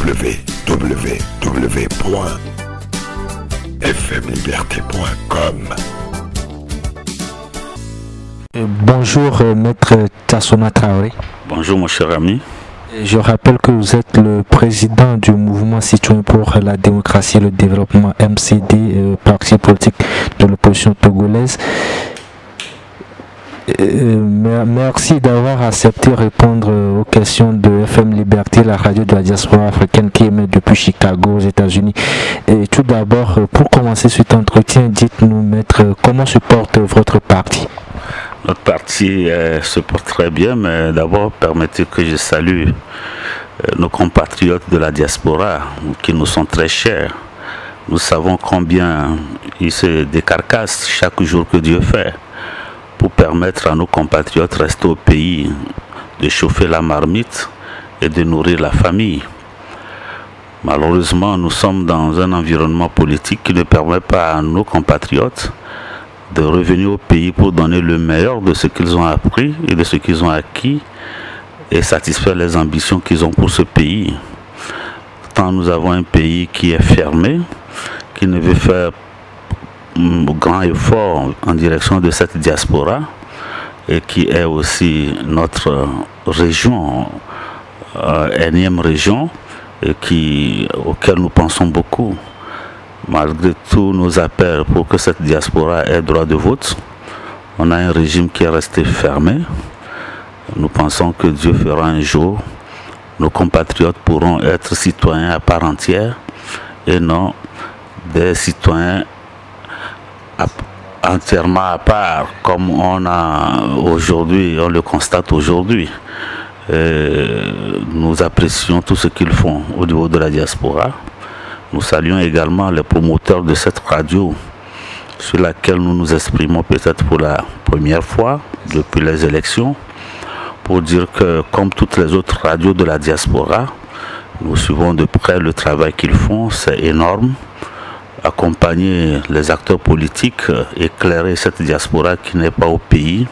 www.fmliberté.com. Bonjour Maître Tassona Traoré. Bonjour mon cher ami. Je rappelle que vous êtes le président du mouvement citoyen pour la démocratie et le développement MCD, parti politique de l'opposition togolaise. Merci d'avoir accepté de répondre aux questions de FM Liberté, la radio de la diaspora africaine qui émet depuis Chicago aux États-Unis. Et tout d'abord, pour commencer cet entretien, dites-nous, Maître, comment se porte votre parti? Notre parti se porte très bien, mais d'abord permettez que je salue nos compatriotes de la diaspora qui nous sont très chers. Nous savons combien ils se décarcassent chaque jour que Dieu fait pour permettre à nos compatriotes de rester au pays, de chauffer la marmite et de nourrir la famille. Malheureusement, nous sommes dans un environnement politique qui ne permet pas à nos compatriotes de revenir au pays pour donner le meilleur de ce qu'ils ont appris et de ce qu'ils ont acquis et satisfaire les ambitions qu'ils ont pour ce pays. Tant nous avons un pays qui est fermé, qui ne veut faire grand effort en direction de cette diaspora et qui est aussi notre région, énième région, et auquel nous pensons beaucoup. Malgré tous nos appels pour que cette diaspora ait droit de vote, on a un régime qui est resté fermé. Nous pensons que Dieu fera un jour, nos compatriotes pourront être citoyens à part entière et non des citoyens entièrement à part, comme on le constate aujourd'hui. Nous apprécions tout ce qu'ils font au niveau de la diaspora. Nous saluons également les promoteurs de cette radio sur laquelle nous nous exprimons peut-être pour la première fois depuis les élections, pour dire que comme toutes les autres radios de la diaspora, nous suivons de près le travail qu'ils font, c'est énorme. Accompagner les acteurs politiques, éclairer cette diaspora qui n'est pas au pays,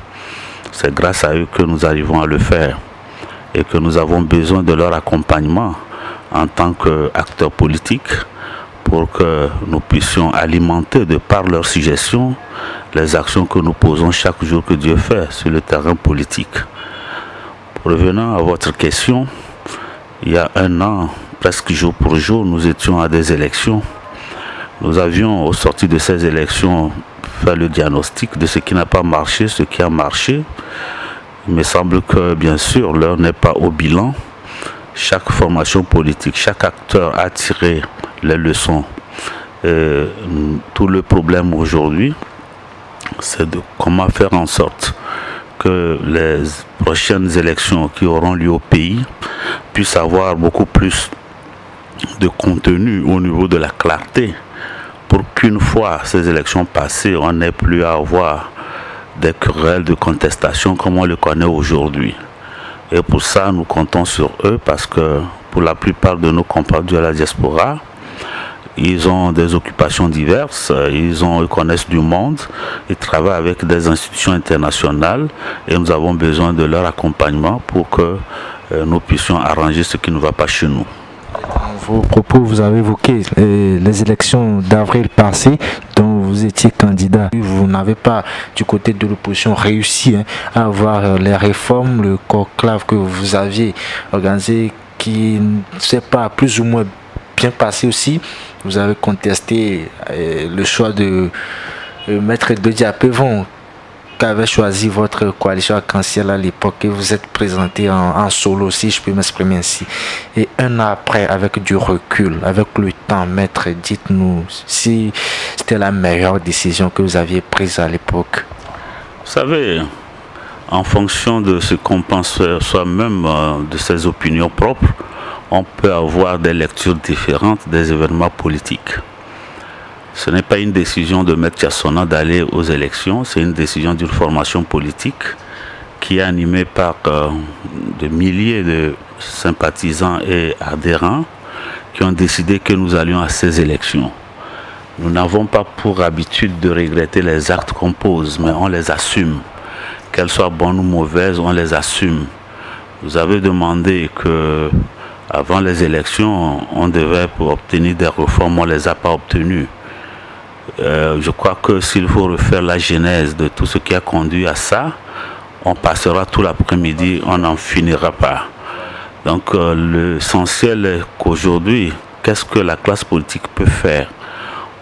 c'est grâce à eux que nous arrivons à le faire et que nous avons besoin de leur accompagnement en tant qu'acteurs politiques pour que nous puissions alimenter de par leurs suggestions les actions que nous posons chaque jour que Dieu fait sur le terrain politique. Revenant à votre question, il y a un an, presque jour pour jour, nous étions à des élections. Nous avions, au sorti de ces élections, fait le diagnostic de ce qui n'a pas marché, ce qui a marché. Il me semble que, bien sûr, l'heure n'est pas au bilan. Chaque formation politique, chaque acteur a tiré les leçons. Tout le problème aujourd'hui, c'est de comment faire en sorte que les prochaines élections qui auront lieu au pays puissent avoir beaucoup plus de contenu au niveau de la clarté, pour qu'une fois ces élections passées, on n'ait plus à avoir des querelles de contestation comme on le connaît aujourd'hui. Et pour ça, nous comptons sur eux parce que pour la plupart de nos compatriotes de la diaspora, ils ont des occupations diverses, ils connaissent du monde, ils travaillent avec des institutions internationales et nous avons besoin de leur accompagnement pour que nous puissions arranger ce qui ne va pas chez nous. Dans vos propos, vous avez évoqué les élections d'avril passé dont vous étiez candidat. Vous n'avez pas, du côté de l'opposition, réussi à avoir les réformes, le conclave que vous aviez organisé qui ne s'est pas plus ou moins bien passé aussi. Vous avez contesté le choix de Maître Bédia Pévon, qu'avait choisi votre coalition arc-en-ciel à l'époque, et vous êtes présenté en solo, si je peux m'exprimer ainsi. Et un an après, avec du recul, avec le temps, Maître, dites-nous si c'était la meilleure décision que vous aviez prise à l'époque. Vous savez, en fonction de ce qu'on pense soi-même, de ses opinions propres, on peut avoir des lectures différentes des événements politiques. Ce n'est pas une décision de Maître Tassona d'aller aux élections, c'est une décision d'une formation politique qui est animée par des milliers de sympathisants et adhérents qui ont décidé que nous allions à ces élections. Nous n'avons pas pour habitude de regretter les actes qu'on pose, mais on les assume. Qu'elles soient bonnes ou mauvaises, on les assume. Vous avez demandé que Avant les élections, on devait pour obtenir des réformes, on ne les a pas obtenues. Je crois que s'il faut refaire la genèse de tout ce qui a conduit à ça, on passera tout l'après-midi, on n'en finira pas. Donc l'essentiel est qu'aujourd'hui, qu'est-ce que la classe politique peut faire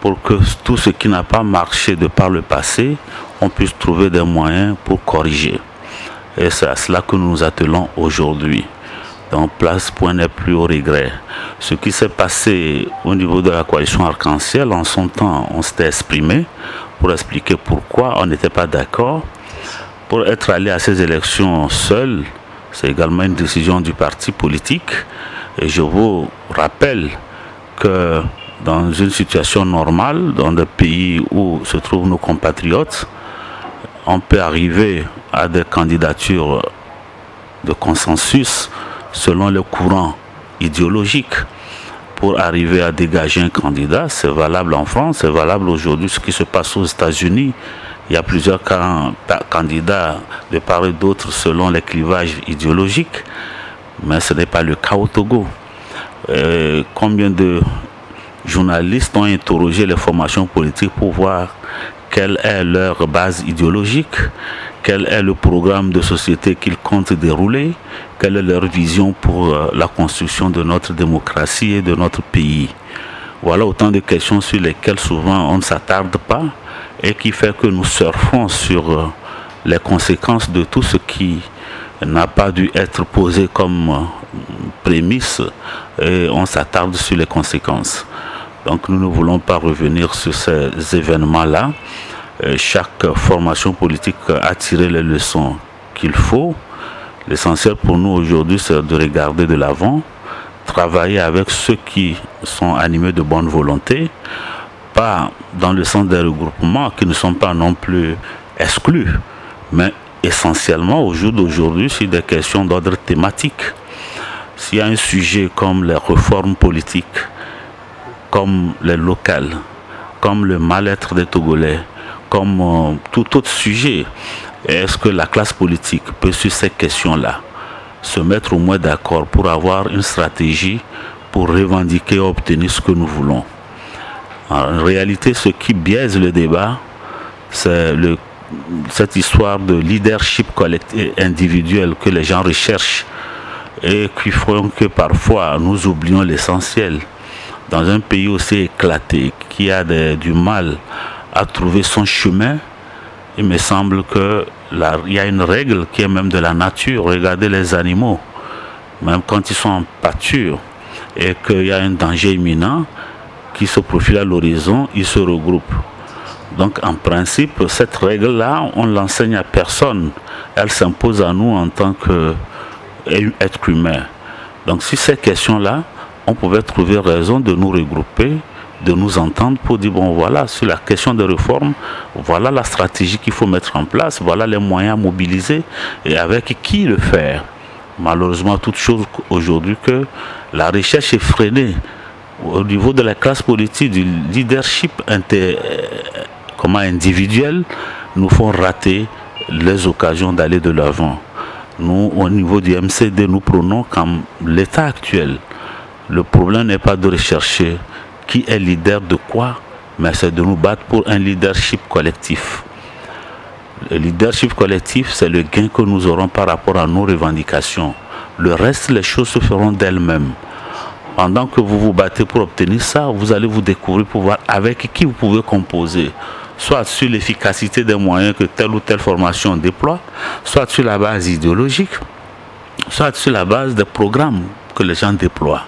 pour que tout ce qui n'a pas marché de par le passé, on puisse trouver des moyens pour corriger. Et c'est à cela que nous nous attelons aujourd'hui. Donc place point n'est plus au regret. Ce qui s'est passé au niveau de la coalition Arc-en-Ciel, en son temps, on s'était exprimé pour expliquer pourquoi on n'était pas d'accord. Pour être allé à ces élections seul, c'est également une décision du parti politique. Et je vous rappelle que dans une situation normale, dans des pays où se trouvent nos compatriotes, on peut arriver à des candidatures de consensus selon le courant idéologique pour arriver à dégager un candidat. C'est valable en France, c'est valable aujourd'hui ce qui se passe aux États-Unis. Il y a plusieurs candidats de part et d'autre selon les clivages idéologiques, mais ce n'est pas le cas au Togo. Combien de journalistes ont interrogé les formations politiques pour voir quelle est leur base idéologique, quel est le programme de société qu'ils comptent dérouler, quelle est leur vision pour la construction de notre démocratie et de notre pays. Voilà autant de questions sur lesquelles souvent on ne s'attarde pas et qui fait que nous surfons sur les conséquences de tout ce qui n'a pas dû être posé comme prémisse et on s'attarde sur les conséquences. Donc nous ne voulons pas revenir sur ces événements-là. Chaque formation politique a tiré les leçons qu'il faut. L'essentiel pour nous aujourd'hui, c'est de regarder de l'avant, travailler avec ceux qui sont animés de bonne volonté, pas dans le sens des regroupements qui ne sont pas non plus exclus, mais essentiellement au jour d'aujourd'hui sur des questions d'ordre thématique. S'il y a un sujet comme les réformes politiques, comme les locales, comme le mal-être des Togolais, comme tout autre sujet, est-ce que la classe politique peut sur ces questions-là se mettre au moins d'accord pour avoir une stratégie pour revendiquer et obtenir ce que nous voulons? En réalité, ce qui biaise le débat, c'est cette histoire de leadership collectif individuel que les gens recherchent et qui font que parfois nous oublions l'essentiel. Dans un pays aussi éclaté, qui a du mal à trouver son chemin, il me semble qu'il y a une règle qui est même de la nature. Regardez les animaux, même quand ils sont en pâture et qu'il y a un danger imminent qui se profile à l'horizon, ils se regroupent. Donc en principe, cette règle-là, on ne l'enseigne à personne. Elle s'impose à nous en tant qu'être humain. Donc sur ces questions-là, on pouvait trouver raison de nous regrouper, de nous entendre pour dire, bon voilà, sur la question de réforme, voilà la stratégie qu'il faut mettre en place, voilà les moyens à mobiliser et avec qui le faire. Malheureusement, toute chose aujourd'hui que la recherche est freinée au niveau de la classe politique, du leadership individuel, nous font rater les occasions d'aller de l'avant. Nous, au niveau du MCD, nous prenons comme l'état actuel. Le problème n'est pas de rechercher qui est leader de quoi, mais c'est de nous battre pour un leadership collectif. Le leadership collectif, c'est le gain que nous aurons par rapport à nos revendications. Le reste, les choses se feront d'elles-mêmes. Pendant que vous vous battez pour obtenir ça, vous allez vous découvrir pour voir avec qui vous pouvez composer. Soit sur l'efficacité des moyens que telle ou telle formation déploie, soit sur la base idéologique, soit sur la base des programmes que les gens déploient.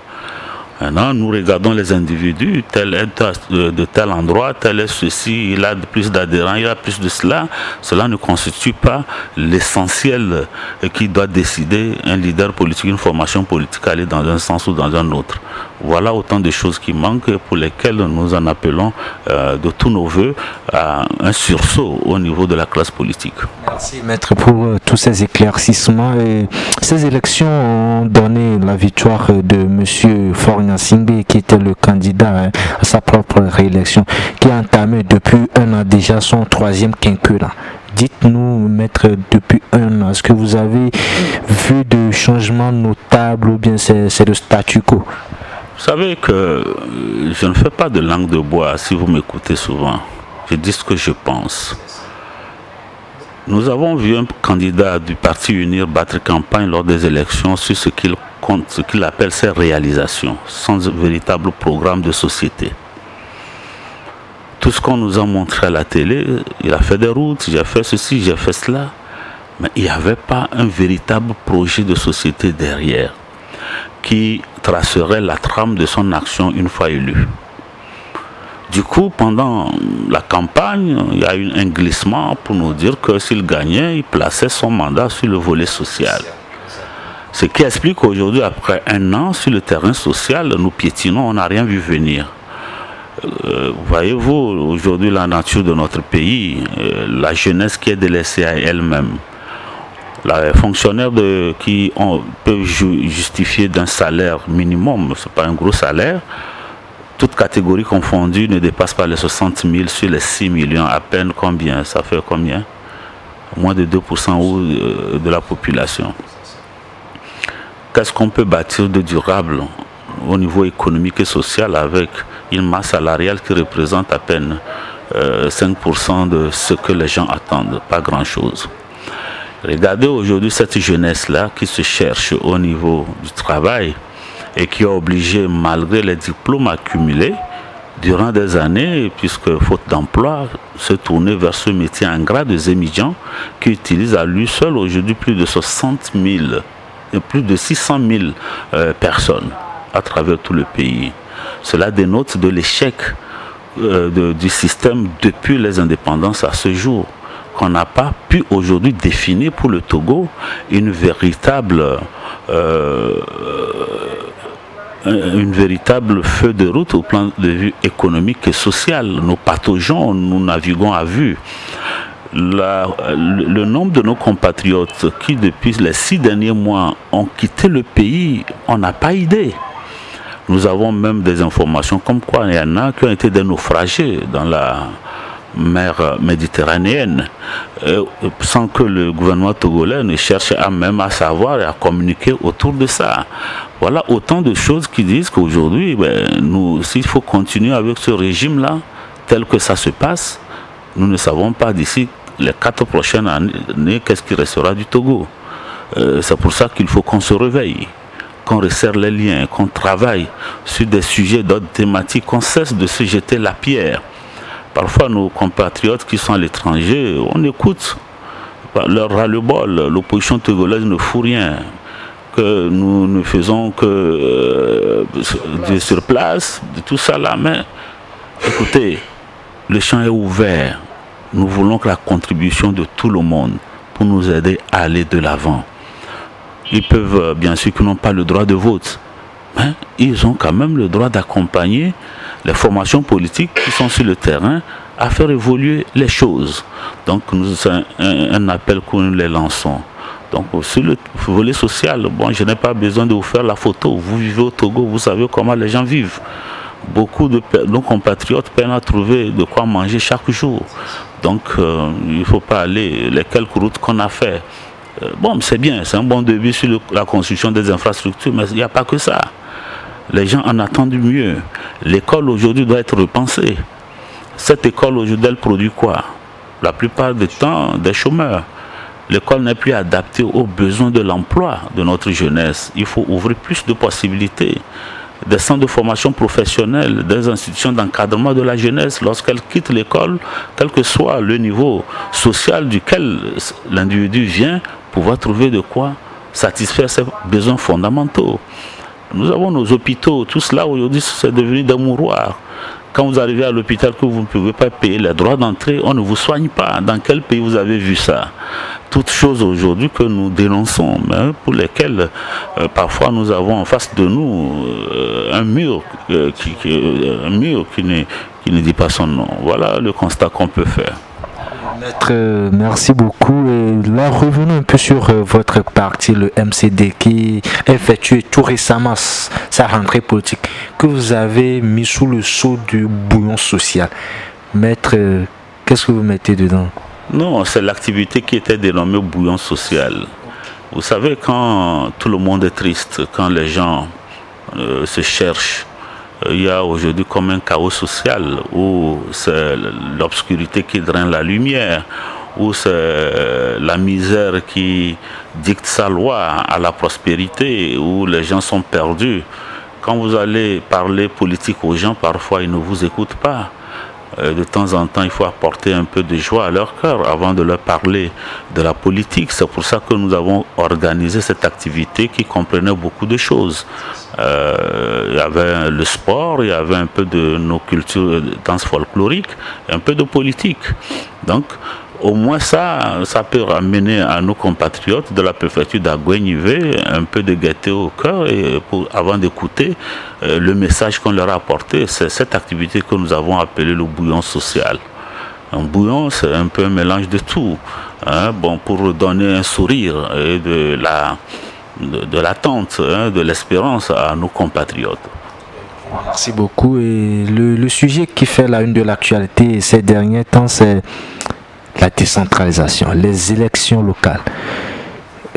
Maintenant, nous regardons les individus, tel est de tel endroit, tel est ceci, il a plus d'adhérents, il a plus de cela. Cela ne constitue pas l'essentiel qui doit décider un leader politique, une formation politique, aller dans un sens ou dans un autre. Voilà autant de choses qui manquent et pour lesquelles nous en appelons de tous nos voeux à un sursaut au niveau de la classe politique. Merci maître pour tous ces éclaircissements. Et ces élections ont donné la victoire de M. Faure-Gnassingbé, qui était le candidat à sa propre réélection, qui a entamé depuis un an déjà son troisième quinquennat. Dites-nous, maître, depuis un an, est-ce que vous avez vu de changements notables ou bien c'est le statu quo? Vous savez que je ne fais pas de langue de bois si vous m'écoutez souvent. Je dis ce que je pense. Nous avons vu un candidat du Parti Unir battre campagne lors des élections sur ce qu'il appelle ses réalisations, sans véritable programme de société. Tout ce qu'on nous a montré à la télé, il a fait des routes, j'ai fait ceci, j'ai fait cela, mais il n'y avait pas un véritable projet de société derrière qui tracerait la trame de son action une fois élu. Du coup, pendant la campagne, il y a eu un glissement pour nous dire que s'il gagnait, il plaçait son mandat sur le volet social. Ce qui explique qu'aujourd'hui, après un an, sur le terrain social, nous piétinons, on n'a rien vu venir. Voyez-vous, aujourd'hui, la nature de notre pays, la jeunesse qui est délaissée à elle-même, les fonctionnaires qui peuvent justifier d'un salaire minimum, ce n'est pas un gros salaire, toute catégorie confondue ne dépasse pas les 60 000 sur les 6 millions, à peine combien? Ça fait combien? Moins de 2% de la population. Qu'est-ce qu'on peut bâtir de durable au niveau économique et social avec une masse salariale qui représente à peine 5% de ce que les gens attendent? Pas grand-chose. Regardez aujourd'hui cette jeunesse-là qui se cherche au niveau du travail et qui est obligée, malgré les diplômes accumulés, durant des années, puisque faute d'emploi, se tourner vers ce métier ingrat des émigrants qui utilise à lui seul aujourd'hui plus de 60 000, plus de 600 000 personnes à travers tout le pays. Cela dénote de l'échec du système depuis les indépendances à ce jour, qu'on n'a pas pu aujourd'hui définir pour le Togo une véritable feuille de route au plan de vue économique et social. Nous pataugeons, nous naviguons à vue. Le nombre de nos compatriotes qui depuis les 6 derniers mois ont quitté le pays, on n'a pas idée. Nous avons même des informations comme quoi il y en a qui ont été des naufragés dans la mer méditerranéenne, sans que le gouvernement togolais ne cherche même à savoir et à communiquer autour de ça. Voilà autant de choses qui disent qu'aujourd'hui, s'il faut continuer avec ce régime-là, tel que ça se passe, nous ne savons pas d'ici les 4 prochaines années qu'est-ce qui restera du Togo. C'est pour ça qu'il faut qu'on se réveille, qu'on resserre les liens, qu'on travaille sur des sujets d'autres thématiques, qu'on cesse de se jeter la pierre. Parfois, nos compatriotes qui sont à l'étranger, on écoute leur ras-le-bol. L'opposition togolaise ne fout rien, que nous ne faisons que sur place, de tout ça là. Mais écoutez, le champ est ouvert. Nous voulons que la contribution de tout le monde pour nous aider à aller de l'avant. Ils peuvent, bien sûr, qu'ils n'ont pas le droit de vote, mais ils ont quand même le droit d'accompagner les formations politiques qui sont sur le terrain à faire évoluer les choses. Donc c'est un appel que nous les lançons. Donc sur le volet social, je n'ai pas besoin de vous faire la photo. Vous vivez au Togo, vous savez comment les gens vivent. Beaucoup de nos compatriotes peinent à trouver de quoi manger chaque jour. Donc il ne faut pas aller les quelques routes qu'on a fait. C'est bien, c'est un bon début sur la construction des infrastructures, mais il n'y a pas que ça. Les gens en attendent mieux. L'école aujourd'hui doit être repensée. Cette école aujourd'hui, elle produit quoi? La plupart du temps, des chômeurs. L'école n'est plus adaptée aux besoins de l'emploi de notre jeunesse. Il faut ouvrir plus de possibilités. Des centres de formation professionnelle, des institutions d'encadrement de la jeunesse, lorsqu'elle quitte l'école, quel que soit le niveau social duquel l'individu vient, pouvoir trouver de quoi satisfaire ses besoins fondamentaux. Nous avons nos hôpitaux, tout cela aujourd'hui c'est devenu des mouroirs. Quand vous arrivez à l'hôpital que vous ne pouvez pas payer les droits d'entrée, on ne vous soigne pas. Dans quel pays vous avez vu ça? Toutes choses aujourd'hui que nous dénonçons, mais pour lesquelles parfois nous avons en face de nous un mur qui ne dit pas son nom. Voilà le constat qu'on peut faire. Maître, merci beaucoup. Et là, revenons un peu sur votre parti, le MCD, qui a effectué tout récemment sa rentrée politique, que vous avez mis sous le sceau du bouillon social. Maître, qu'est-ce que vous mettez dedans? Non, c'est l'activité qui était dénommée bouillon social. Vous savez, quand tout le monde est triste, quand les gens se cherchent, il y a aujourd'hui comme un chaos social où c'est l'obscurité qui draine la lumière, où c'est la misère qui dicte sa loi à la prospérité, où les gens sont perdus. Quand vous allez parler politique aux gens, parfois ils ne vous écoutent pas. De temps en temps, il faut apporter un peu de joie à leur cœur avant de leur parler de la politique. C'est pour ça que nous avons organisé cette activité qui comprenait beaucoup de choses. Il y avait le sport, il y avait un peu de nos cultures de danse folklorique, un peu de politique. Donc, au moins ça peut ramener à nos compatriotes de la préfecture d'Aguenivé un peu de gaieté au cœur et avant d'écouter le message qu'on leur a apporté. C'est cette activité que nous avons appelée le bouillon social. Un bouillon, c'est un peu un mélange de tout, hein, bon, pour donner un sourire et de l'attente, hein, de l'espérance à nos compatriotes. Merci beaucoup. Et le sujet qui fait la une de l'actualité ces derniers temps, c'est la décentralisation, les élections locales.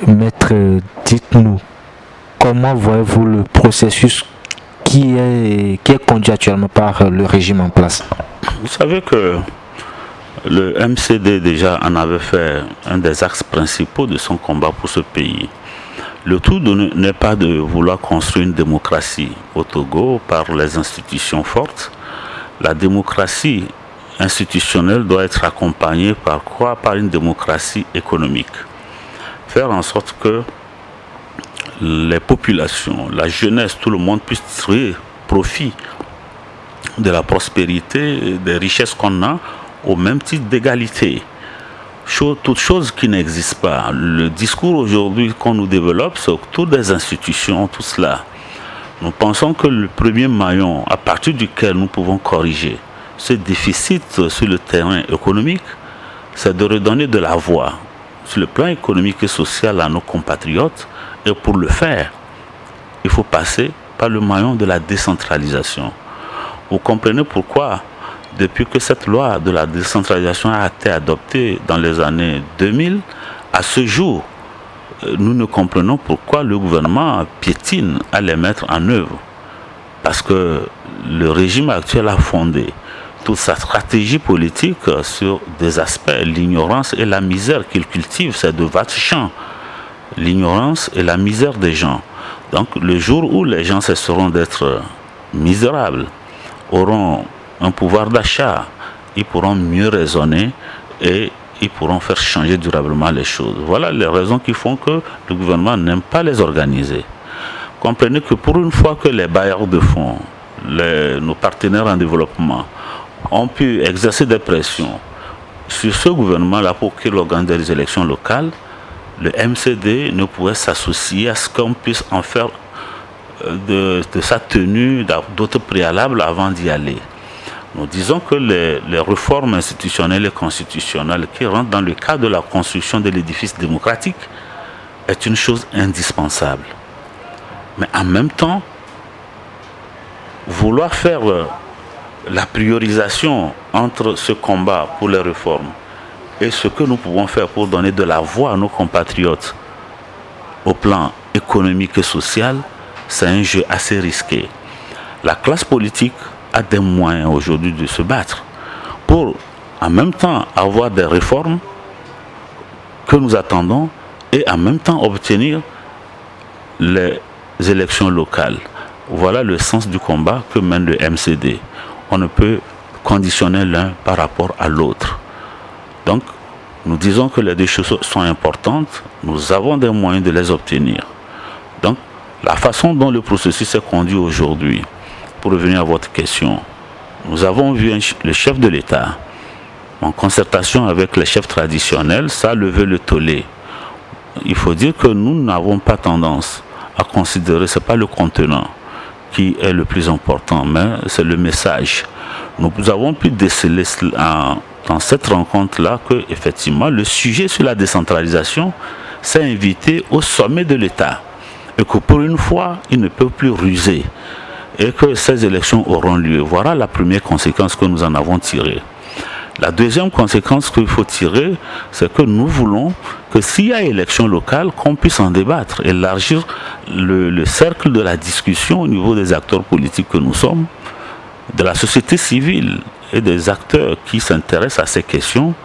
Maître, dites-nous, comment voyez-vous le processus qui est conduit actuellement par le régime en place? Vous savez que le MCD déjà en avait fait un des axes principaux de son combat pour ce pays. Le tout n'est pas de vouloir construire une démocratie au Togo par les institutions fortes. La démocratie institutionnelle doit être accompagnée par quoi? Par une démocratie économique. Faire en sorte que les populations, la jeunesse, tout le monde puisse tirer profit de la prospérité, des richesses qu'on a au même titre d'égalité. Toute chose qui n'existe pas. Le discours aujourd'hui qu'on nous développe, c'est autour des institutions, tout cela. Nous pensons que le premier maillon à partir duquel nous pouvons corriger ce déficit sur le terrain économique, c'est de redonner de la voix sur le plan économique et social à nos compatriotes. Et pour le faire, il faut passer par le maillon de la décentralisation. Vous comprenez pourquoi, depuis que cette loi de la décentralisation a été adoptée dans les années 2000, à ce jour, nous ne comprenons pourquoi le gouvernement piétine à les mettre en œuvre. Parce que le régime actuel a fondé toute sa stratégie politique sur des aspects, l'ignorance et la misère qu'il cultive, c'est de vastes champs. L'ignorance et la misère des gens. Donc le jour où les gens cesseront d'être misérables, auront un pouvoir d'achat, ils pourront mieux raisonner et ils pourront faire changer durablement les choses. Voilà les raisons qui font que le gouvernement n'aime pas les organiser. Comprenez que pour une fois que les bailleurs de fonds, nos partenaires en développement, ont pu exercer des pressions sur ce gouvernement-là pour qu'il organise des élections locales, le MCD ne pouvait s'associer à ce qu'on puisse en faire de sa tenue d'autres préalables avant d'y aller. Nous disons que les réformes institutionnelles et constitutionnelles qui rentrent dans le cadre de la construction de l'édifice démocratique est une chose indispensable. Mais en même temps, vouloir faire la priorisation entre ce combat pour les réformes et ce que nous pouvons faire pour donner de la voix à nos compatriotes au plan économique et social, c'est un jeu assez risqué. La classe politique a des moyens aujourd'hui de se battre pour en même temps avoir des réformes que nous attendons et en même temps obtenir les élections locales. Voilà le sens du combat que mène le MCD. On ne peut conditionner l'un par rapport à l'autre. Donc, nous disons que les deux choses sont importantes, nous avons des moyens de les obtenir. Donc, la façon dont le processus est conduit aujourd'hui, pour revenir à votre question, nous avons vu le chef de l'État, en concertation avec les chefs traditionnels, ça a levé le tollé. Il faut dire que nous n'avons pas tendance à considérer, ce n'est pas le contenant qui est le plus important, mais c'est le message. Nous avons pu déceler dans cette rencontre-là que, effectivement, le sujet sur la décentralisation s'est invité au sommet de l'État et que pour une fois, il ne peut plus ruser et que ces élections auront lieu. Voilà la première conséquence que nous en avons tirée. La deuxième conséquence qu'il faut tirer, c'est que nous voulons que s'il y a élection locale, qu'on puisse en débattre, élargir le cercle de la discussion au niveau des acteurs politiques que nous sommes, de la société civile et des acteurs qui s'intéressent à ces questions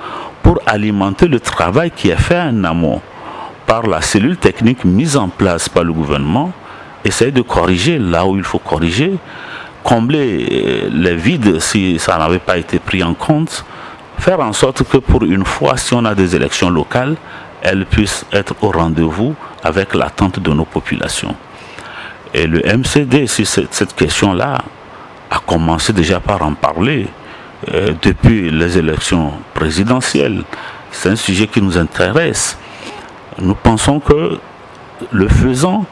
pour alimenter le travail qui est fait en amont par la cellule technique mise en place par le gouvernement, essayer de corriger là où il faut corriger, combler les vides si ça n'avait pas été pris en compte, faire en sorte que pour une fois, si on a des élections locales, elles puissent être au rendez-vous avec l'attente de nos populations. Et le MCD, sur cette question-là, a commencé déjà par en parler depuis les élections présidentielles. C'est un sujet qui nous intéresse. Nous pensons que le faisant,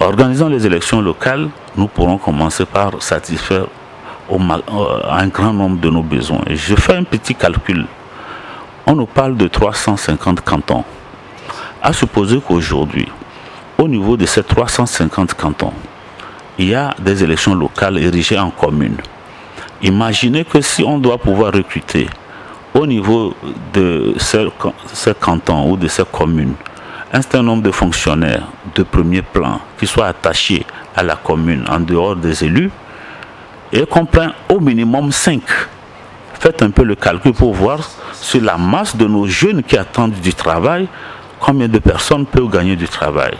organisant les élections locales, nous pourrons commencer par satisfaire un grand nombre de nos besoins. Et je fais un petit calcul. On nous parle de 350 cantons. À supposer qu'aujourd'hui, au niveau de ces 350 cantons, il y a des élections locales érigées en communes. Imaginez que si on doit pouvoir recruter au niveau de ces cantons ou de ces communes un certain nombre de fonctionnaires de premier plan qui soient attachés à la commune en dehors des élus et qu'on prenne au minimum 5. Faites un peu le calcul pour voir sur la masse de nos jeunes qui attendent du travail, combien de personnes peuvent gagner du travail.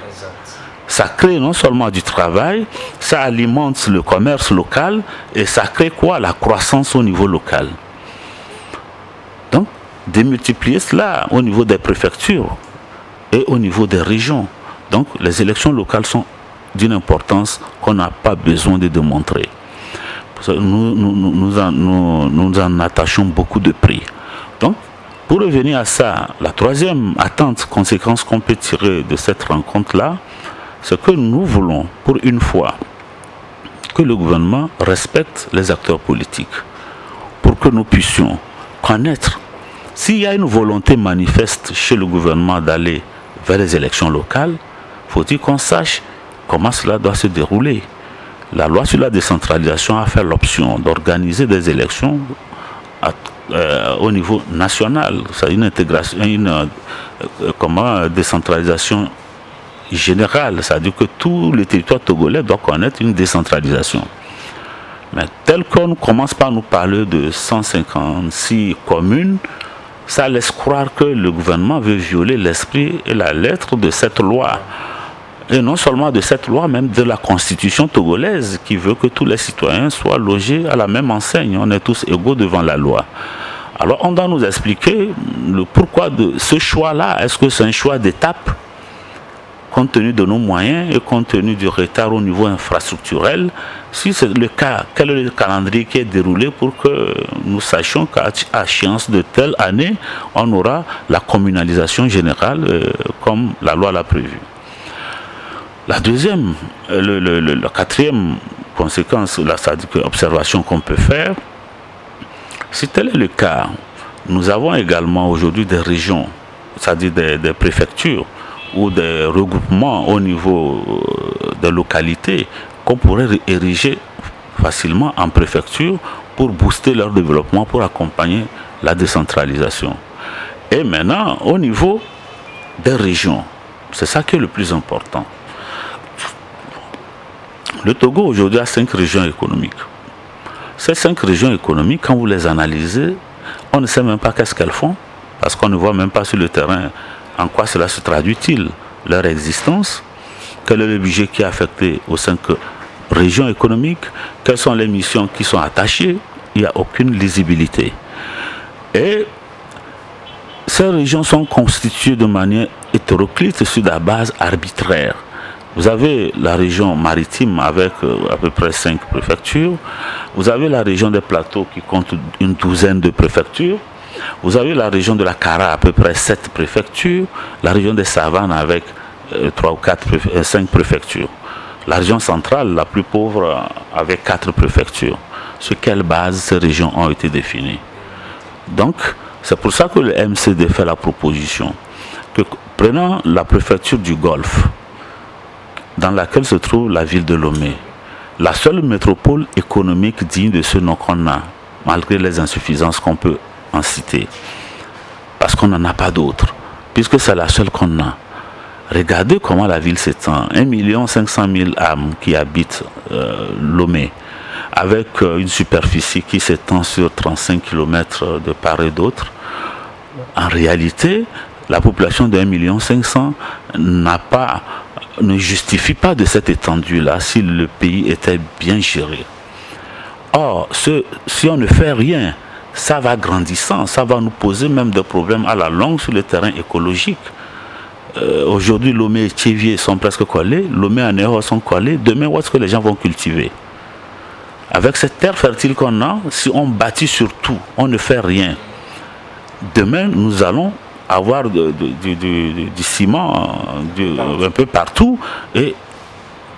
Ça crée non seulement du travail, ça alimente le commerce local et ça crée quoi? La croissance au niveau local. Donc, démultiplier cela au niveau des préfectures et au niveau des régions. Donc, les élections locales sont d'une importance qu'on n'a pas besoin de démontrer. Nous en attachons beaucoup de prix. Donc, pour revenir à ça, la troisième attente, conséquence qu'on peut tirer de cette rencontre-là, c'est que nous voulons, pour une fois, que le gouvernement respecte les acteurs politiques, pour que nous puissions connaître s'il y a une volonté manifeste chez le gouvernement d'aller vers les élections locales. Faut-il qu'on sache comment cela doit se dérouler. La loi sur la décentralisation a fait l'option d'organiser des élections au niveau national. C'est une intégration, décentralisation générale, c'est-à-dire que tout le territoire togolais doit connaître une décentralisation. Mais tel qu'on commence par nous parler de 156 communes, ça laisse croire que le gouvernement veut violer l'esprit et la lettre de cette loi. Et non seulement de cette loi, même de la constitution togolaise qui veut que tous les citoyens soient logés à la même enseigne. On est tous égaux devant la loi. Alors on doit nous expliquer le pourquoi de ce choix-là. Est-ce que c'est un choix d'étape compte tenu de nos moyens et compte tenu du retard au niveau infrastructurel? Si c'est le cas, quel est le calendrier qui est déroulé pour que nous sachions qu'à échéance de telle année, on aura la communalisation générale comme la loi l'a prévu? La deuxième, la quatrième conséquence, c'est-à-dire observation qu'on peut faire, si tel est le cas, nous avons également aujourd'hui des régions, c'est-à-dire des préfectures ou des regroupements au niveau des localités qu'on pourrait ériger facilement en préfecture pour booster leur développement, pour accompagner la décentralisation. Et maintenant, au niveau des régions, c'est ça qui est le plus important. Le Togo aujourd'hui a 5 régions économiques. Ces 5 régions économiques, quand vous les analysez, on ne sait même pas qu'est-ce qu'elles font, parce qu'on ne voit même pas sur le terrain en quoi cela se traduit-il, leur existence, quel est le budget qui est affecté aux 5 régions économiques, quelles sont les missions qui sont attachées, il n'y a aucune lisibilité. Et ces régions sont constituées de manière hétéroclite sur la base arbitraire. Vous avez la région maritime avec à peu près 5 préfectures. Vous avez la région des plateaux qui compte une douzaine de préfectures. Vous avez la région de la Kara à peu près 7 préfectures. La région des savanes avec 5 préfectures. La région centrale, la plus pauvre, avec 4 préfectures. Sur quelle base ces régions ont été définies? Donc, c'est pour ça que le MCD fait la proposition que, prenant la préfecture du Golfe, dans laquelle se trouve la ville de Lomé, la seule métropole économique digne de ce nom qu'on a, malgré les insuffisances qu'on peut en citer. Parce qu'on n'en a pas d'autres, puisque c'est la seule qu'on a. Regardez comment la ville s'étend. 1 500 000 âmes qui habitent Lomé, avec une superficie qui s'étend sur 35 km de part et d'autre. En réalité, la population de 1 500 000 ne justifie pas de cette étendue-là si le pays était bien géré. Or, si on ne fait rien, ça va grandissant, ça va nous poser même des problèmes à la longue sur le terrain écologique. Aujourd'hui, Lomé et Tchévier sont presque collés, Lomé et Anéro sont collés. Demain, où est-ce que les gens vont cultiver? Avec cette terre fertile qu'on a, si on bâtit sur tout, on ne fait rien. Demain, nous allons avoir du ciment un peu partout et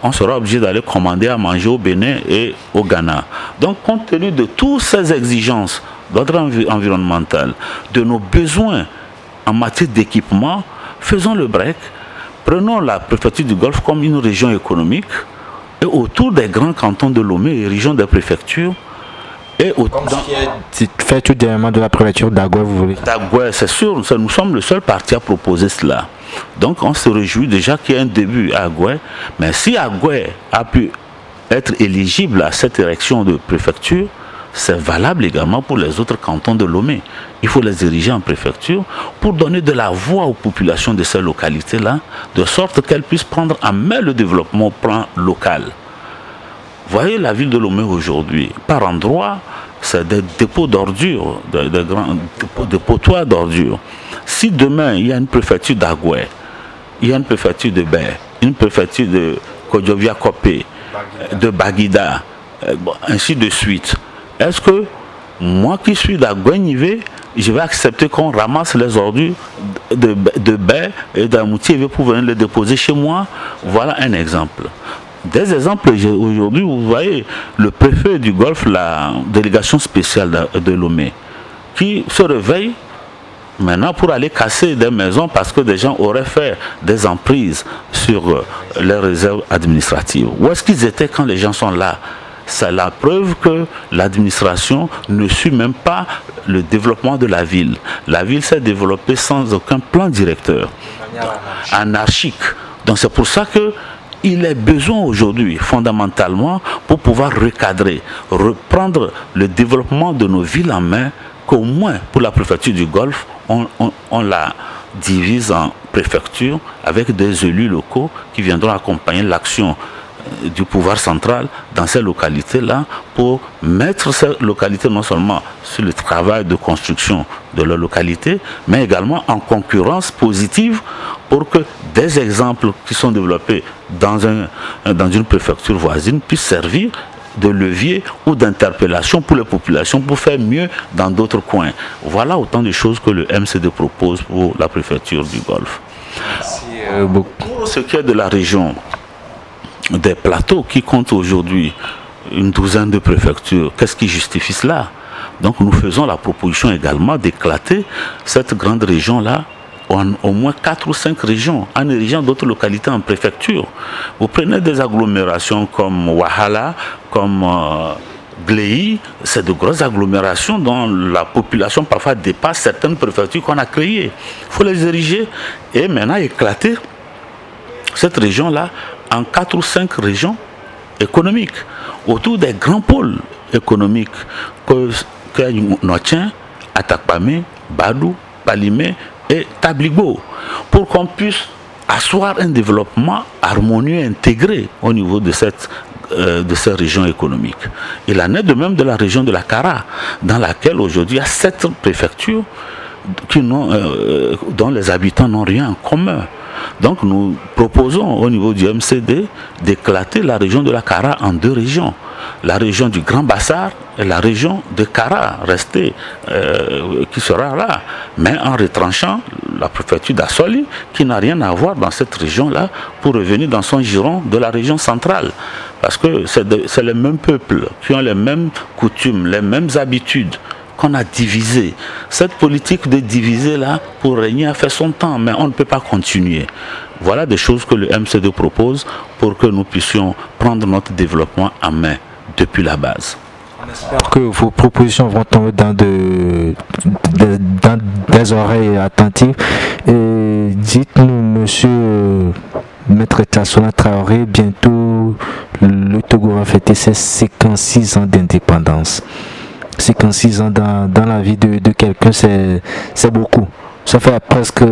on sera obligé d'aller commander à manger au Bénin et au Ghana. Donc, compte tenu de toutes ces exigences d'ordre environnemental, de nos besoins en matière d'équipement, faisons le break, prenons la préfecture du Golfe comme une région économique et autour des grands cantons de Lomé et régions des préfectures. Et fait tout dernièrement de la préfecture d'Agoué, vous voulez? D'Agoué, c'est sûr, nous sommes le seul parti à proposer cela. Donc on se réjouit déjà qu'il y ait un début à Agoué, mais si Agoué a pu être éligible à cette érection de préfecture, c'est valable également pour les autres cantons de Lomé. Il faut les diriger en préfecture pour donner de la voix aux populations de ces localités-là, de sorte qu'elles puissent prendre en main le développement au plan local. Voyez la ville de Lomé aujourd'hui, par endroits, c'est des dépôts d'ordures, des grands dépotoirs d'ordures. Si demain il y a une préfecture d'Agoué, il y a une préfecture de Bé, une préfecture de Kodjovia-Kopé, de Baguida, ainsi de suite, est-ce que moi qui suis d'Agoué-Nivé, je vais accepter qu'on ramasse les ordures de Bé et d'Amouti pour venir les déposer chez moi? Voilà un exemple. Des exemples aujourd'hui, vous voyez le préfet du Golfe, la délégation spéciale de Lomé, qui se réveille maintenant pour aller casser des maisons parce que des gens auraient fait des emprises sur les réserves administratives. Où est-ce qu'ils étaient quand les gens sont là? C'est la preuve que l'administration ne suit même pas le développement de la ville. La ville s'est développée sans aucun plan directeur, anarchique. Donc c'est pour ça que il est besoin aujourd'hui, fondamentalement, pour pouvoir recadrer, reprendre le développement de nos villes en main, qu'au moins pour la préfecture du Golfe, on la divise en préfecture avec des élus locaux qui viendront accompagner l'action du pouvoir central dans ces localités-là pour mettre ces localités non seulement sur le travail de construction de leur localité, mais également en concurrence positive pour que des exemples qui sont développés dans une préfecture voisine puissent servir de levier ou d'interpellation pour les populations pour faire mieux dans d'autres coins. Voilà autant de choses que le MCD propose pour la préfecture du Golfe. Merci beaucoup. Pour ce qui est de la région des plateaux qui comptent aujourd'hui une douzaine de préfectures, qu'est-ce qui justifie cela? Donc nous faisons la proposition également d'éclater cette grande région-là en au moins 4 ou 5 régions, en érigeant d'autres localités en préfecture. Vous prenez des agglomérations comme Wahala, comme Gléi, c'est de grosses agglomérations dont la population parfois dépasse certaines préfectures qu'on a créées. Il faut les ériger et maintenant éclater cette région-là en 4 ou 5 régions économiques, autour des grands pôles économiques que Notien, Atakpamé, Badou, Palimé et Tabligo, pour qu'on puisse asseoir un développement harmonieux et intégré au niveau de ces régions économiques. Il en est de même de la région de la Kara, dans laquelle aujourd'hui il y a 7 préfectures dont les habitants n'ont rien en commun. Donc nous proposons au niveau du MCD d'éclater la région de la Kara en 2 régions. La région du Grand Bassar et la région de Kara, restée, qui sera là, mais en retranchant la préfecture d'Assoli, qui n'a rien à voir dans cette région-là, pour revenir dans son giron de la région centrale. Parce que c'est les mêmes peuples qui ont les mêmes coutumes, les mêmes habitudes, qu'on a divisé. Cette politique de diviser là pour régner a fait son temps, mais on ne peut pas continuer. Voilà des choses que le MCD propose pour que nous puissions prendre notre développement en main depuis la base. On espère que vos propositions vont tomber dans des oreilles attentives. Et dites-nous, monsieur Maître Tassola Traoré, bientôt le Togo va fêter ses 56 ans d'indépendance. 56 ans dans la vie de quelqu'un, c'est beaucoup. Ça fait presque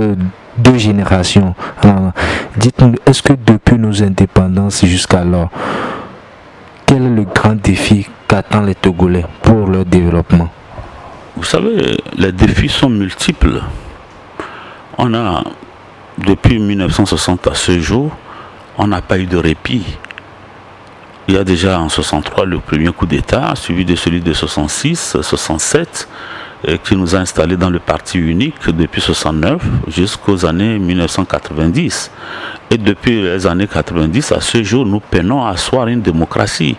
2 générations. Alors, dites-nous, est-ce que depuis nos indépendances jusqu'alors, quel est le grand défi qu'attendent les Togolais pour leur développement? Vous savez, les défis sont multiples. On a, depuis 1960 à ce jour, on n'a pas eu de répit. Il y a déjà en 63 le premier coup d'État, suivi de celui de 66, 67, qui nous a installés dans le parti unique depuis 69 jusqu'aux années 1990. Et depuis les années 90 à ce jour, nous peinons à asseoir une démocratie.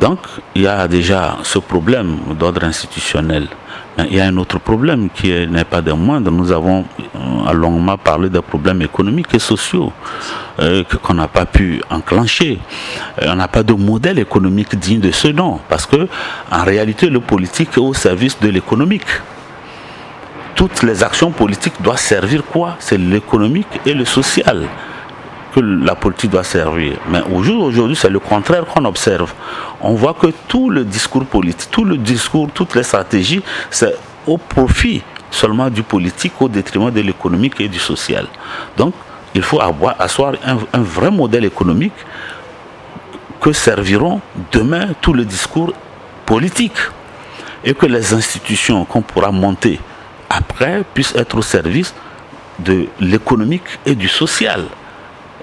Donc, il y a déjà ce problème d'ordre institutionnel. Mais il y a un autre problème qui n'est pas des moindres. Nous avons longuement parlé des problèmes économiques et sociaux qu'on n'a pas pu enclencher. On n'a pas de modèle économique digne de ce nom. Parce que, en réalité, le politique est au service de l'économique. Toutes les actions politiques doivent servir quoi? C'est l'économique et le social que la politique doit servir. Mais aujourd'hui, c'est le contraire qu'on observe. On voit que tout le discours politique, tout le discours, toutes les stratégies, c'est au profit seulement du politique au détriment de l'économique et du social. Donc, il faut asseoir un vrai modèle économique que serviront demain tout le discours politique et que les institutions qu'on pourra monter après puissent être au service de l'économique et du social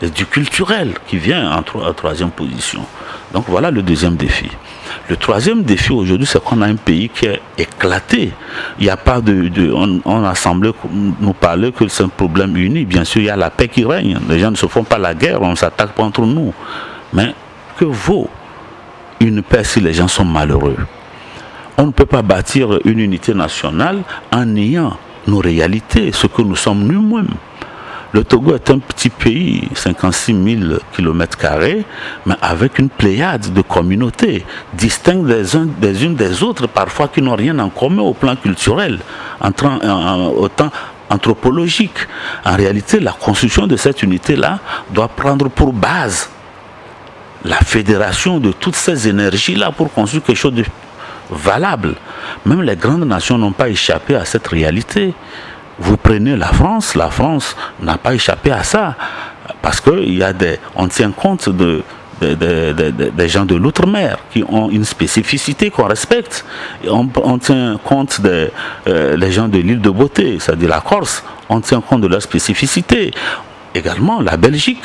et du culturel qui vient en troisième position. Donc voilà le deuxième défi. Le troisième défi aujourd'hui, c'est qu'on a un pays qui est éclaté. Il n'y a pas on a semblé nous parler que c'est un problème uni. Bien sûr, il y a la paix qui règne. Les gens ne se font pas la guerre, on ne s'attaque pas entre nous. Mais que vaut une paix si les gens sont malheureux? On ne peut pas bâtir une unité nationale en niant nos réalités, ce que nous sommes nous-mêmes. Le Togo est un petit pays, 56 000 km², mais avec une pléiade de communautés distinctes des unes des autres, parfois qui n'ont rien en commun au plan culturel, autant anthropologique. En réalité, la construction de cette unité-là doit prendre pour base la fédération de toutes ces énergies-là pour construire quelque chose de valable. Même les grandes nations n'ont pas échappé à cette réalité. Vous prenez la France n'a pas échappé à ça, parce qu'on tient compte des gens de l'outre-mer qui ont une spécificité qu'on respecte. On tient compte des gens de l'île de Beauté, c'est-à-dire la Corse, on tient compte de leur spécificité. Également la Belgique,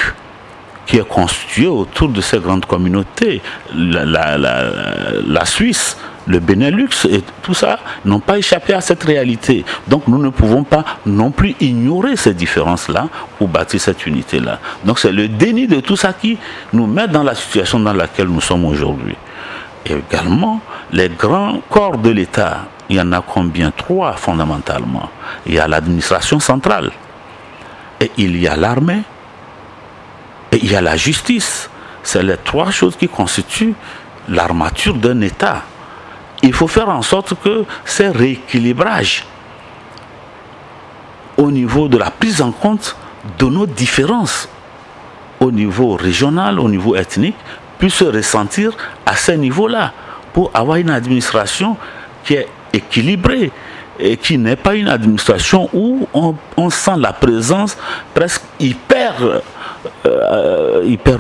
qui est constituée autour de ces grandes communautés, la Suisse, le Benelux et tout ça n'ont pas échappé à cette réalité. Donc nous ne pouvons pas non plus ignorer ces différences-là pour bâtir cette unité-là. Donc c'est le déni de tout ça qui nous met dans la situation dans laquelle nous sommes aujourd'hui. Et également, les grands corps de l'État, il y en a combien? 3 fondamentalement. Il y a l'administration centrale, et il y a l'armée, et il y a la justice. C'est les 3 choses qui constituent l'armature d'un État. Il faut faire en sorte que ces rééquilibrages au niveau de la prise en compte de nos différences au niveau régional, au niveau ethnique, puissent se ressentir à ces niveaux-là pour avoir une administration qui est équilibrée et qui n'est pas une administration où on sent la présence presque hyper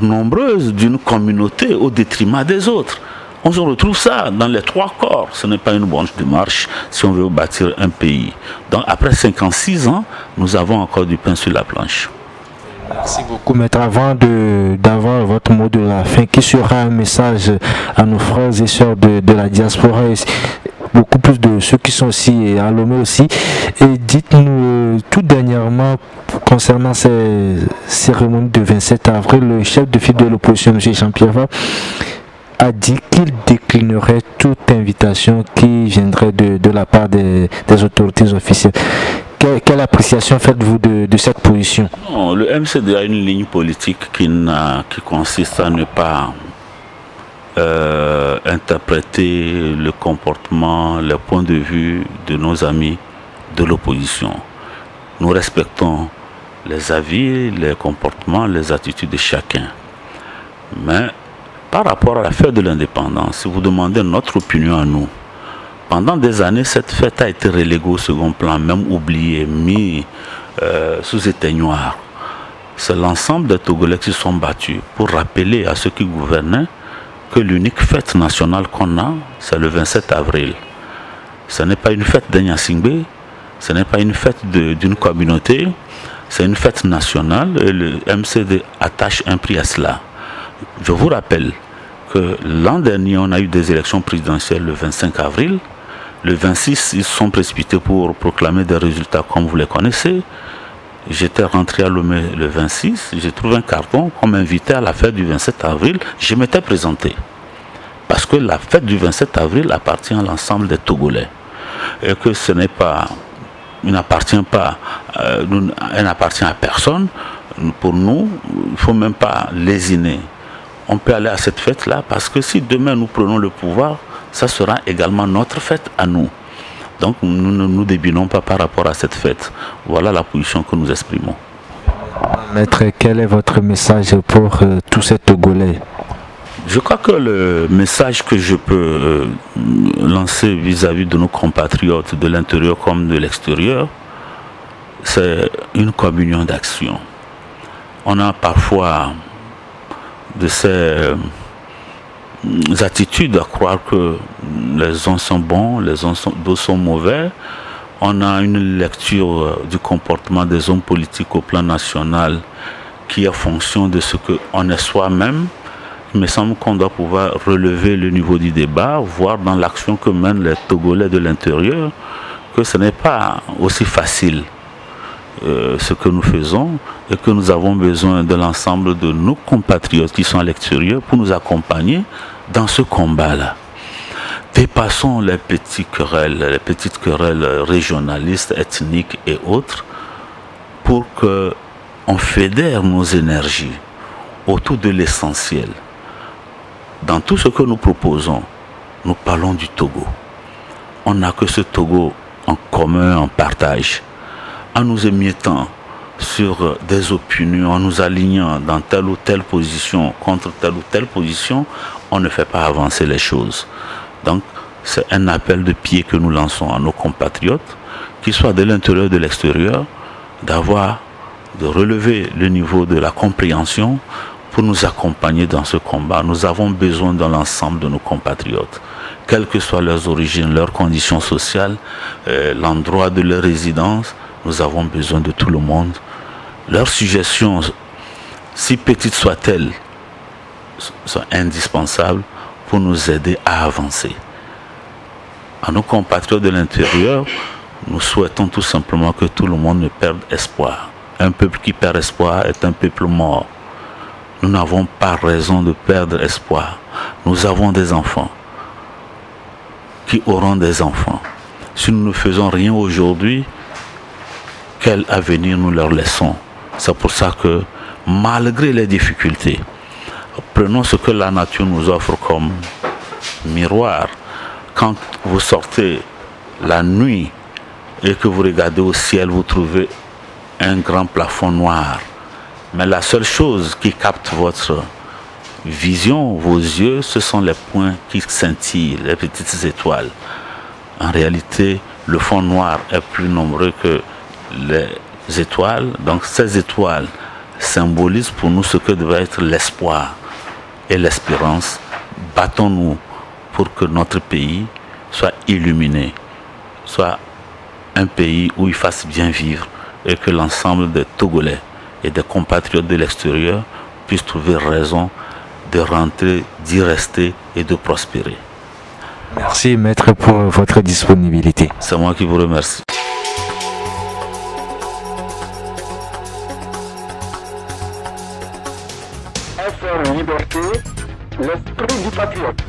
nombreuse d'une communauté au détriment des autres. On se retrouve ça dans les 3 corps. Ce n'est pas une bonne démarche si on veut bâtir un pays. Donc après 56 ans, nous avons encore du pain sur la planche. Merci beaucoup, maître. Avant d'avoir votre mot de la fin, qui sera un message à nos frères et sœurs de la diaspora, et beaucoup plus de ceux qui sont ici et à Lomé aussi. Et dites-nous, tout dernièrement, concernant ces cérémonies de 27 avril, le chef de file de l'opposition, M. Jean-Pierre Fabre, a dit qu'il déclinerait toute invitation qui viendrait de la part des autorités officielles. Quelle appréciation faites-vous de cette position? Non, le MCD a une ligne politique qui consiste à ne pas interpréter le comportement, les points de vue de nos amis de l'opposition. Nous respectons les avis, les comportements, les attitudes de chacun. Mais par rapport à la fête de l'indépendance, si vous demandez notre opinion à nous, pendant des années, cette fête a été reléguée au second plan, même oubliée, mise sous éteignoir. C'est l'ensemble des Togolais qui se sont battus pour rappeler à ceux qui gouvernaient que l'unique fête nationale qu'on a, c'est le 27 avril. Ce n'est pas une fête d'Nyasingbe, ce n'est pas une fête d'une communauté, c'est une fête nationale et le MCD attache un prix à cela. Je vous rappelle que l'an dernier, on a eu des élections présidentielles le 25 avril. Le 26, ils se sont précipités pour proclamer des résultats comme vous les connaissez. J'étais rentré à Lomé le 26, j'ai trouvé un carton qu'on m'invitait à la fête du 27 avril. Je m'étais présenté. Parce que la fête du 27 avril appartient à l'ensemble des Togolais. Et que ce n'est pas, elle n'appartient à personne. Pour nous, il ne faut même pas lésiner. On peut aller à cette fête-là parce que si demain nous prenons le pouvoir, ça sera également notre fête à nous. Donc nous ne nous débinons pas par rapport à cette fête. Voilà la position que nous exprimons. Maître, quel est votre message pour tous ces Togolais? Je crois que le message que je peux lancer vis-à-vis de nos compatriotes de l'intérieur comme de l'extérieur, c'est une communion d'action. On a parfois de ces attitudes à croire que les uns sont bons, les d'autres sont mauvais. On a une lecture du comportement des hommes politiques au plan national qui est en fonction de ce qu'on est soi-même. Il me semble qu'on doit pouvoir relever le niveau du débat, voir dans l'action que mènent les Togolais de l'intérieur que ce n'est pas aussi facile ce que nous faisons et que nous avons besoin de l'ensemble de nos compatriotes qui sont à l'extérieur pour nous accompagner dans ce combat-là. Dépassons les petites querelles régionalistes, ethniques et autres pour qu'on fédère nos énergies autour de l'essentiel. Dans tout ce que nous proposons, nous parlons du Togo. On n'a que ce Togo en commun, en partage. En nous émiettant sur des opinions, en nous alignant dans telle ou telle position contre telle ou telle position, on ne fait pas avancer les choses. Donc, c'est un appel de pied que nous lançons à nos compatriotes, qu'ils soient de l'intérieur ou de l'extérieur, de relever le niveau de la compréhension pour nous accompagner dans ce combat. Nous avons besoin de l'ensemble de nos compatriotes, quelles que soient leurs origines, leurs conditions sociales, l'endroit de leur résidence. Nous avons besoin de tout le monde. Leurs suggestions, si petites soient-elles, sont indispensables pour nous aider à avancer. À nos compatriotes de l'intérieur, nous souhaitons tout simplement que tout le monde ne perde espoir. Un peuple qui perd espoir est un peuple mort. Nous n'avons pas raison de perdre espoir. Nous avons des enfants qui auront des enfants. Si nous ne faisons rien aujourd'hui, quel avenir nous leur laissons? C'est pour ça que, malgré les difficultés, prenons ce que la nature nous offre comme miroir. Quand vous sortez la nuit et que vous regardez au ciel, vous trouvez un grand plafond noir. Mais la seule chose qui capte votre vision, vos yeux, ce sont les points qui scintillent, les petites étoiles. En réalité, le fond noir est plus nombreux que les étoiles. Donc ces étoiles symbolisent pour nous ce que devait être l'espoir et l'espérance. Battons-nous pour que notre pays soit illuminé, soit un pays où il fasse bien vivre et que l'ensemble des Togolais et des compatriotes de l'extérieur puissent trouver raison de rentrer, d'y rester et de prospérer. Merci maître pour votre disponibilité. C'est moi qui vous remercie. Liberté, l'esprit du patriote.